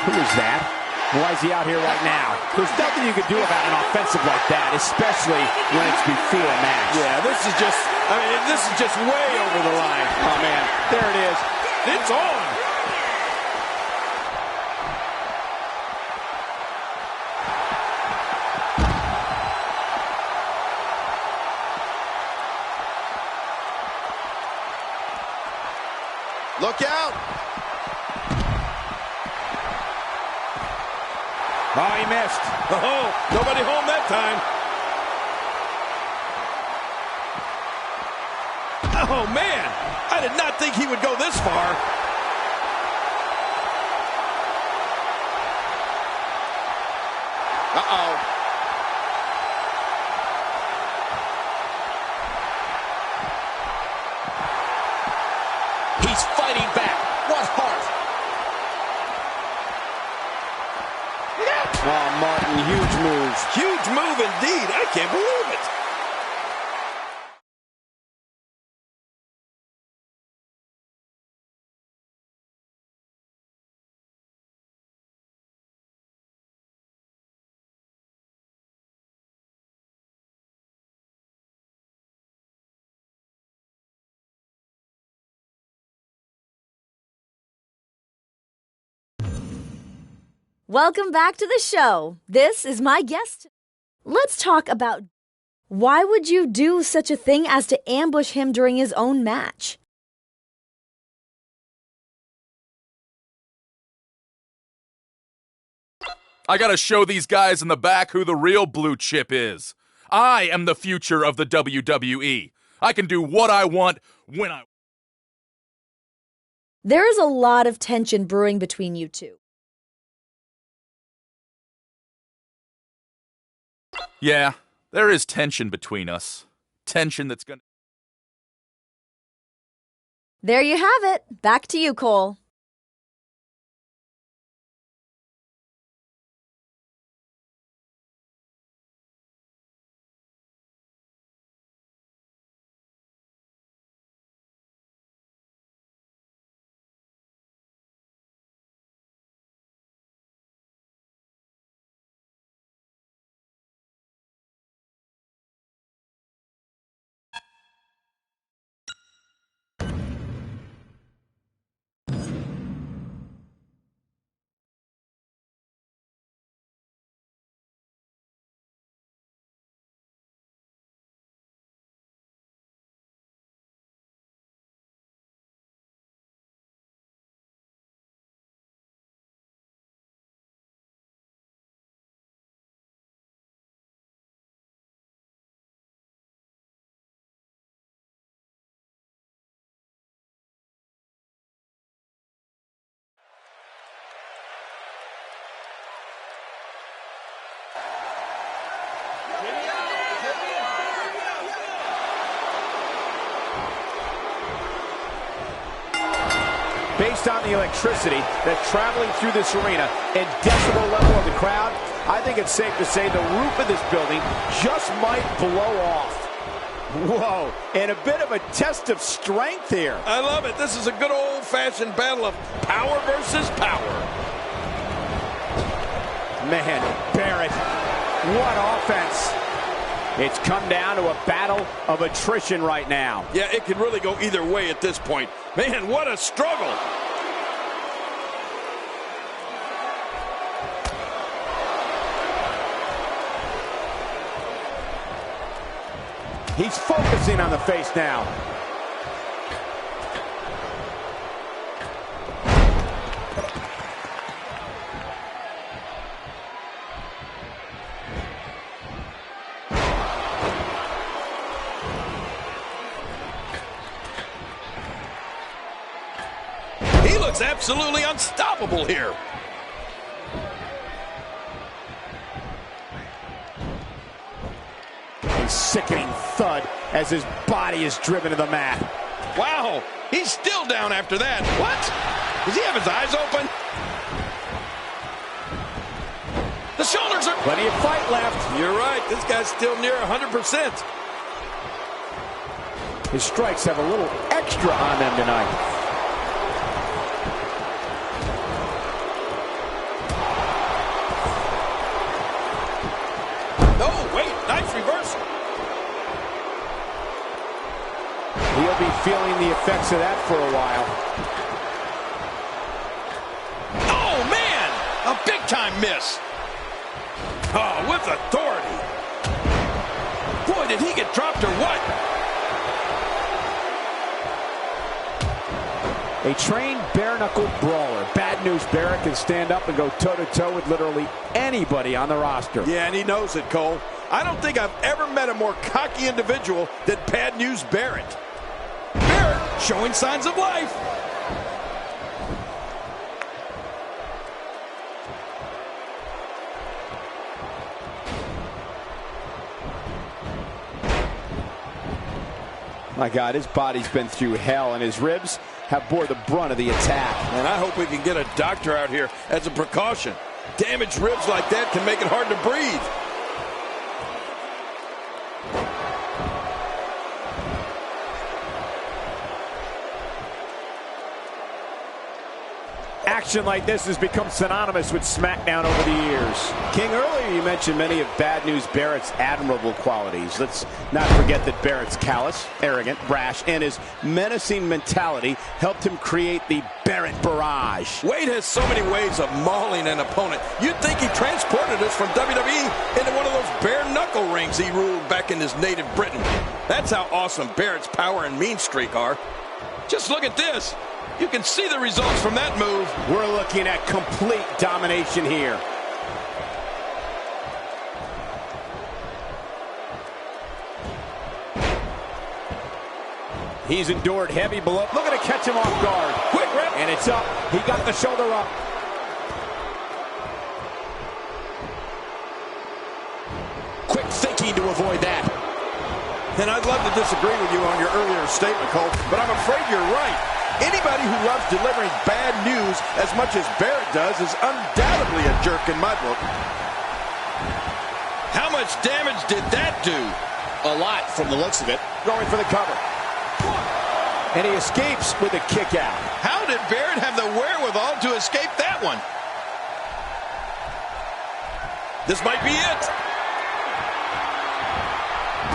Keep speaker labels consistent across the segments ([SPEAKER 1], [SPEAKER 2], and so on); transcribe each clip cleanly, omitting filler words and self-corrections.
[SPEAKER 1] Who is that? Why is he out here right now? There's nothing you can do about an offensive like that, especially when it's before a match.
[SPEAKER 2] Yeah, this is just way over the line.
[SPEAKER 1] Oh, man, there it is.
[SPEAKER 2] It's on. Look out.
[SPEAKER 1] Oh, he missed.
[SPEAKER 2] Oh, nobody home that time. Oh, man. I did not think he would go this far. Uh-oh.
[SPEAKER 1] He's fighting back. What heart. Oh, Martin, huge moves.
[SPEAKER 2] Huge move indeed. I can't believe it.
[SPEAKER 3] Welcome back to the show. This is my guest. Let's talk about why would you do such a thing as to ambush him during his own match?
[SPEAKER 4] I gotta show these guys in the back who the real blue chip is. I am the future of the WWE. I can do what I want when I want.
[SPEAKER 3] There is a lot of tension brewing between you two.
[SPEAKER 4] Yeah, there is tension between us. Tension that's gonna...
[SPEAKER 3] There you have it. Back to you, Cole.
[SPEAKER 1] Based on the electricity that's traveling through this arena and decibel level of the crowd, I think it's safe to say the roof of this building just might blow off. Whoa, and a bit of a test of strength here.
[SPEAKER 2] I love it. This is a good old-fashioned battle of power versus power.
[SPEAKER 1] Man, Barrett, what offense. It's come down to a battle of attrition right now.
[SPEAKER 2] Yeah, it could really go either way at this point. Man, what a struggle.
[SPEAKER 1] He's focusing on the face now.
[SPEAKER 2] He looks absolutely unstoppable here.
[SPEAKER 1] A sickening thud as his body is driven to the mat.
[SPEAKER 2] Wow, he's still down after that. What? Does he have his eyes open? The shoulders are...
[SPEAKER 1] Plenty of fight left.
[SPEAKER 2] You're right, this guy's still near 100%.
[SPEAKER 1] His strikes have a little extra on them tonight. He'll be feeling the effects of that for a while.
[SPEAKER 2] Oh, man! A big-time miss. Oh, with authority. Boy, did he get dropped or what?
[SPEAKER 1] A trained bare-knuckle brawler. Bad News Barrett can stand up and go toe-to-toe with literally anybody on the roster.
[SPEAKER 2] Yeah, and he knows it, Cole. I don't think I've ever met a more cocky individual than Bad News Barrett. Barrett showing signs of life.
[SPEAKER 1] My God, his body's been through hell, and his ribs have bore the brunt of the attack.
[SPEAKER 2] And I hope we can get a doctor out here as a precaution. Damaged ribs like that can make it hard to breathe.
[SPEAKER 1] Action like this has become synonymous with SmackDown over the years. King, earlier you mentioned many of Bad News Barrett's admirable qualities. Let's not forget that Barrett's callous, arrogant, brash, and his menacing mentality helped him create the Barrett Barrage.
[SPEAKER 2] Wade has so many ways of mauling an opponent. You'd think he transported us from WWE into one of those bare-knuckle rings he ruled back in his native Britain. That's how awesome Barrett's power and mean streak are. Just look at this. You can see the results from that move.
[SPEAKER 1] We're looking at complete domination here. He's endured heavy blow. Looking to catch him off guard. Quick rip. And it's up. He got the shoulder up. Quick thinking to avoid that.
[SPEAKER 2] And I'd love to disagree with you on your earlier statement, Cole, but I'm afraid you're right. Anybody who loves delivering bad news as much as Barrett does is undoubtedly a jerk in my book. How much damage did that do?
[SPEAKER 1] A lot from the looks of it. Going for the cover. And he escapes with a kick out.
[SPEAKER 2] How did Barrett have the wherewithal to escape that one? This might be it.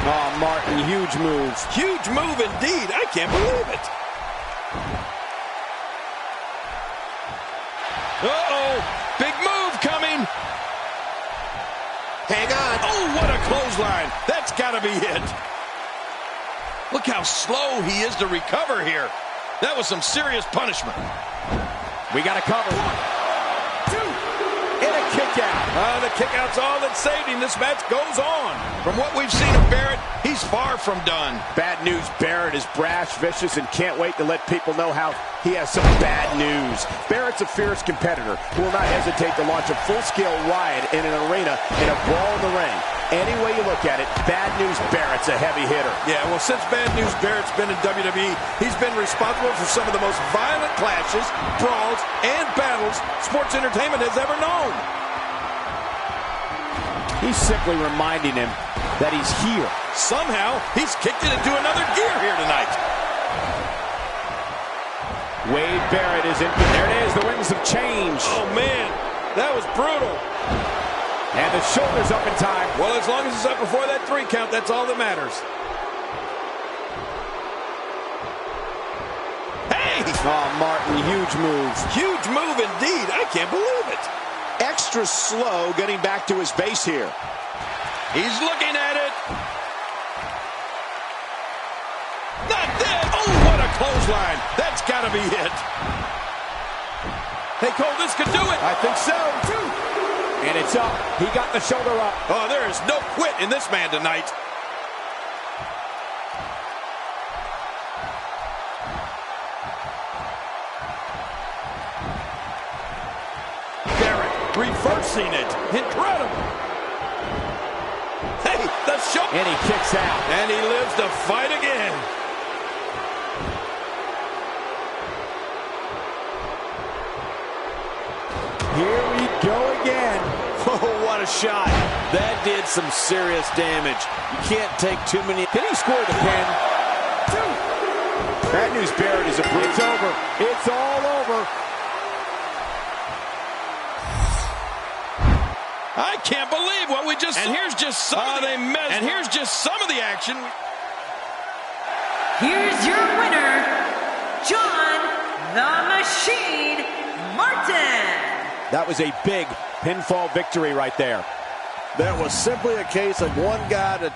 [SPEAKER 1] Oh, Martin, huge moves.
[SPEAKER 2] Huge move indeed. I can't believe it. Uh-oh, big move coming.
[SPEAKER 1] Hang on.
[SPEAKER 2] Oh, what a clothesline. That's got to be it. Look how slow he is to recover here. That was some serious punishment.
[SPEAKER 1] We got a cover. 1, 2, and a kick out.
[SPEAKER 2] The kick out's all that saved him. This match goes on. From what we've seen of Barrett, he's far from done.
[SPEAKER 1] Bad News Barrett is brash, vicious, and can't wait to let people know how he has some bad news. Barrett's a fierce competitor who will not hesitate to launch a full-scale riot in an arena in a brawl in the ring. Any way you look at it, Bad News Barrett's a heavy hitter.
[SPEAKER 2] Yeah, well, since Bad News Barrett's been in WWE, he's been responsible for some of the most violent clashes, brawls, and battles sports entertainment has ever known.
[SPEAKER 1] He's simply reminding him that he's here.
[SPEAKER 2] Somehow, he's kicked it into another gear here tonight.
[SPEAKER 1] Wade Barrett is in. There it is, the winds of change.
[SPEAKER 2] Oh, man, that was brutal.
[SPEAKER 1] And the shoulder's up in time.
[SPEAKER 2] Well, as long as it's up before that 3 count, that's all that matters. Hey!
[SPEAKER 1] Oh, Martin, huge moves.
[SPEAKER 2] Huge move indeed. I can't believe it.
[SPEAKER 1] Extra slow getting back to his base here.
[SPEAKER 2] He's looking at it. Not dead. Oh, what a clothesline. That's got to be it. Hey, Cole, this could do it.
[SPEAKER 1] I think so. 2. And it's up. He got the shoulder up.
[SPEAKER 2] Oh, there is no quit in this man tonight. Barrett reversing it. Incredible. Hey, the show.
[SPEAKER 1] And he kicks out.
[SPEAKER 2] And he lives to fight again.
[SPEAKER 1] Here we go again.
[SPEAKER 5] Oh, what a shot. That did some serious damage. You can't take too many.
[SPEAKER 1] Can he score the pin? 2. Bad News Barrett is a brute. It's over. It's all over.
[SPEAKER 2] I can't believe what we just saw. And here's just some of the action.
[SPEAKER 6] here's your winner, John the Machine Martin.
[SPEAKER 1] That was a big pinfall victory right there.
[SPEAKER 5] That was simply a case of one guy to...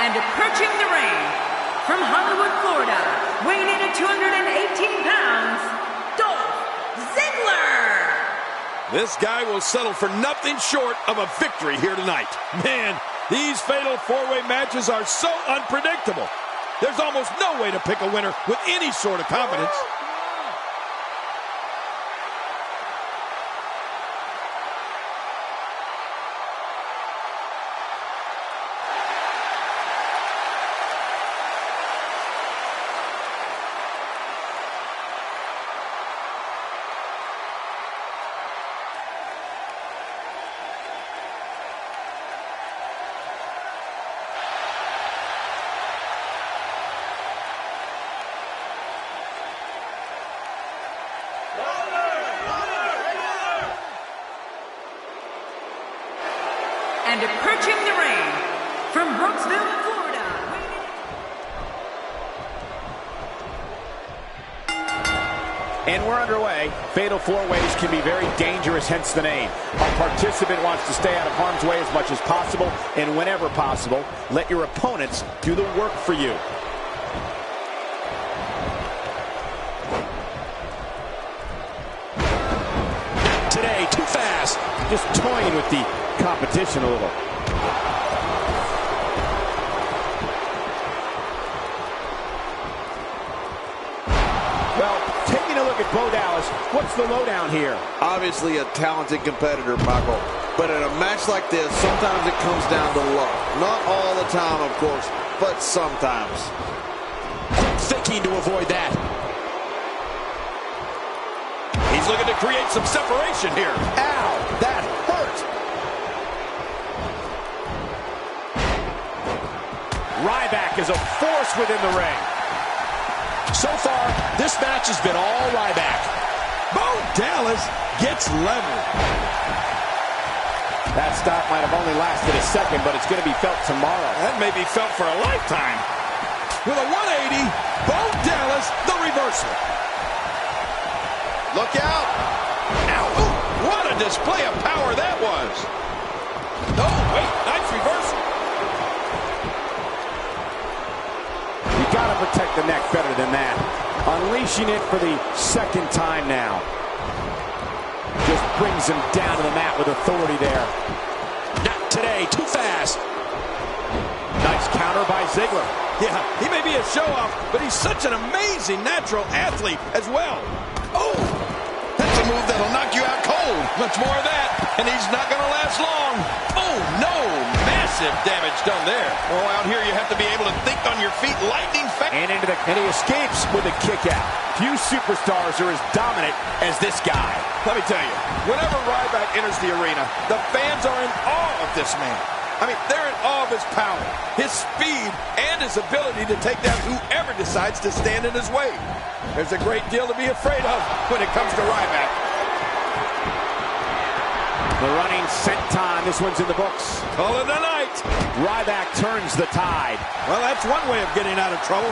[SPEAKER 6] And approaching the ring, from Hollywood, Florida, weighing in at 218 pounds, Dolph Ziggler.
[SPEAKER 2] This guy will settle for nothing short of a victory here tonight. Man, these fatal four-way matches are so unpredictable. There's almost no way to pick a winner with any sort of confidence.
[SPEAKER 6] And approaching the ring, from Brooksville, Florida.
[SPEAKER 1] And we're underway. Fatal four-ways can be very dangerous, hence the name. A participant wants to stay out of harm's way as much as possible, and whenever possible, let your opponents do the work for you. Today, too fast. Just toying with the competition a little. Well, taking a look at Bo Dallas, what's the lowdown here?
[SPEAKER 5] Obviously a talented competitor, Michael. But in a match like this, sometimes it comes down to luck. Not all the time, of course, but sometimes.
[SPEAKER 1] Quick thinking to avoid that.
[SPEAKER 2] He's looking to create some separation here.
[SPEAKER 1] Ow, that hurt. Ryback is a force within the ring. So far, this match has been all Ryback.
[SPEAKER 2] Bo Dallas gets leveled.
[SPEAKER 1] That stop might have only lasted a second, but it's going to be felt tomorrow.
[SPEAKER 2] That may be felt for a lifetime. With a 180, Bo Dallas, the reversal. Look out. Ow. Ooh, what a display of power that was. Oh, wait, nice reversal.
[SPEAKER 1] You got to protect the neck better than that. Unleashing it for the second time now. Just brings him down to the mat with authority there. Not today, too fast. Nice counter by Ziggler.
[SPEAKER 2] Yeah, he may be a show-off, but he's such an amazing natural athlete as well. Oh, that's a move that'll knock you out cold. Much more of that, and he's not going to last long. Oh, no, massive damage done there. Oh, out here you have to be able to think on your feet lightning fast.
[SPEAKER 1] And he escapes with a kick out. Few superstars are as dominant as this guy.
[SPEAKER 2] Let me tell you, whenever Ryback enters the arena, the fans are in awe of this man. I mean, they're in awe of his power, his speed, and his ability to take down whoever decides to stand in his way. There's a great deal to be afraid of when it comes to Ryback.
[SPEAKER 1] The running senton, this one's in the books.
[SPEAKER 2] Call it a night.
[SPEAKER 1] Ryback turns the tide.
[SPEAKER 2] Well, that's one way of getting out of trouble.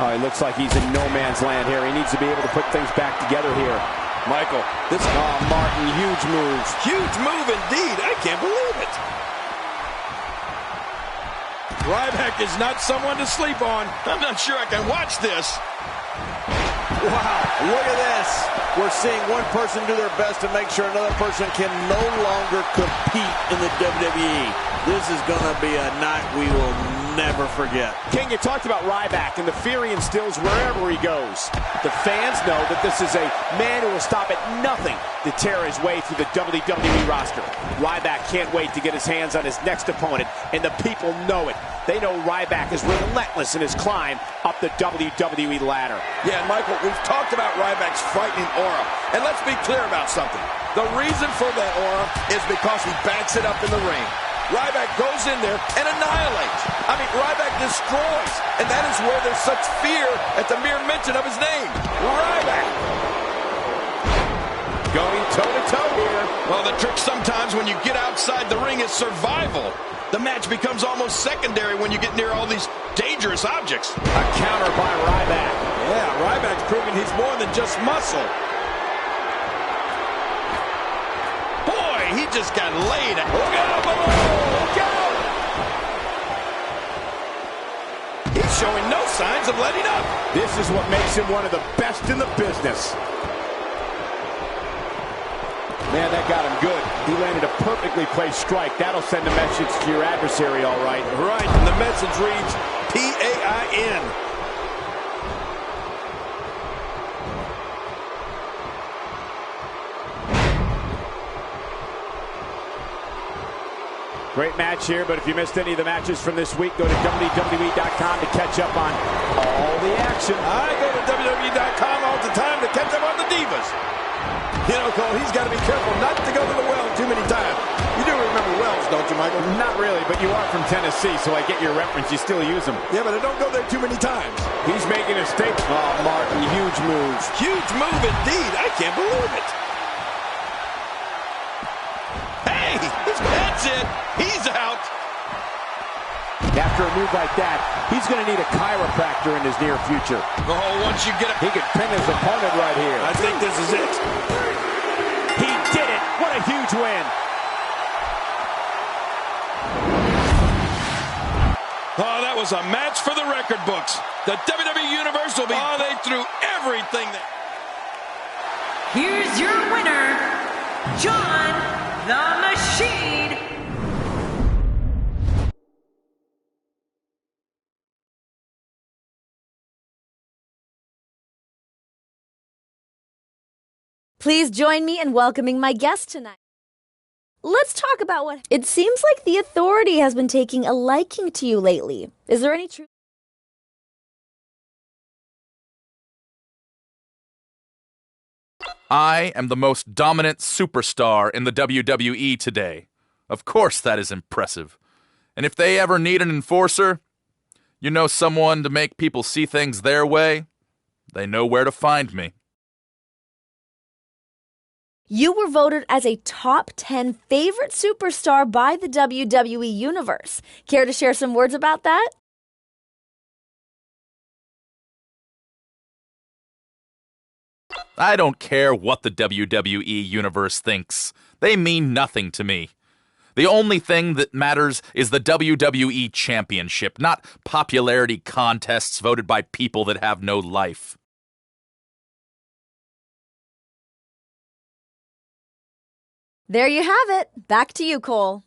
[SPEAKER 1] Oh, it looks like he's in no man's land here. He needs to be able to put things back together here.
[SPEAKER 2] Michael, this...
[SPEAKER 1] Oh, Martin, huge moves.
[SPEAKER 2] Huge move indeed. I can't believe it. Ryback is not someone to sleep on. I'm not sure I can watch this.
[SPEAKER 5] Wow, look at this. We're seeing one person do their best to make sure another person can no longer compete in the WWE. This is going to be a night we will never forget.
[SPEAKER 1] King, you talked about Ryback and the fear he instills wherever he goes. The fans know that this is a man who will stop at nothing to tear his way through the WWE roster. Ryback can't wait to get his hands on his next opponent, and the people know it. They know Ryback is relentless in his climb up the WWE ladder.
[SPEAKER 2] Yeah, and Michael, we've talked about Ryback's frightening aura. And let's be clear about something. The reason for that aura is because he backs it up in the ring. Ryback goes in there and annihilates. I mean, Ryback destroys. And that is where there's such fear at the mere mention of his name. Ryback.
[SPEAKER 1] Going toe-to-toe here.
[SPEAKER 2] Well, the trick sometimes when you get outside the ring is survival. The match becomes almost secondary when you get near all these dangerous objects.
[SPEAKER 1] A counter by Ryback.
[SPEAKER 2] Yeah, Ryback's proving he's more than just muscle. Boy, he just got laid. Look out below! Look out! showing no signs of letting up.
[SPEAKER 1] This is what makes him one of the best in the business. Man, that got him good. He landed a perfectly placed strike. That'll send a message to your adversary, all right.
[SPEAKER 2] Right, and the message reads PAIN.
[SPEAKER 1] Great match here, but if you missed any of the matches from this week, go to WWE.com to catch up on all the action.
[SPEAKER 2] I go to WWE.com all the time to catch up on the divas. You know, Cole, he's got to be careful not to go to the well too many times. You do remember wells, don't you, Michael?
[SPEAKER 1] Not really, but you are from Tennessee, so I get your reference. You still use them.
[SPEAKER 2] Yeah, but I don't go there too many times.
[SPEAKER 1] He's making a statement. Oh, Martin, huge moves.
[SPEAKER 2] Huge move indeed. I can't believe it. Hey, that's it. He's out.
[SPEAKER 1] After a move like that, he's going to need a chiropractor in his near future.
[SPEAKER 2] Oh, once you get it.
[SPEAKER 1] He could pin his opponent right here.
[SPEAKER 2] I think this is it.
[SPEAKER 1] He did it. What a huge win.
[SPEAKER 2] Oh, that was a match for the record books. The WWE Universe will be... Oh, they threw everything.
[SPEAKER 6] Here's your winner, John the Machine.
[SPEAKER 3] Please join me in welcoming my guest tonight. Let's talk about what... It seems like the Authority has been taking a liking to you lately. Is there any truth?
[SPEAKER 4] I am the most dominant superstar in the WWE today. Of course that is impressive. And if they ever need an enforcer, you know, someone to make people see things their way, they know where to find me.
[SPEAKER 3] You were voted as a top 10 favorite superstar by the WWE Universe. Care to share some words about that?
[SPEAKER 4] I don't care what the WWE Universe thinks. They mean nothing to me. The only thing that matters is the WWE Championship, not popularity contests voted by people that have no life.
[SPEAKER 3] There you have it. Back to you, Cole.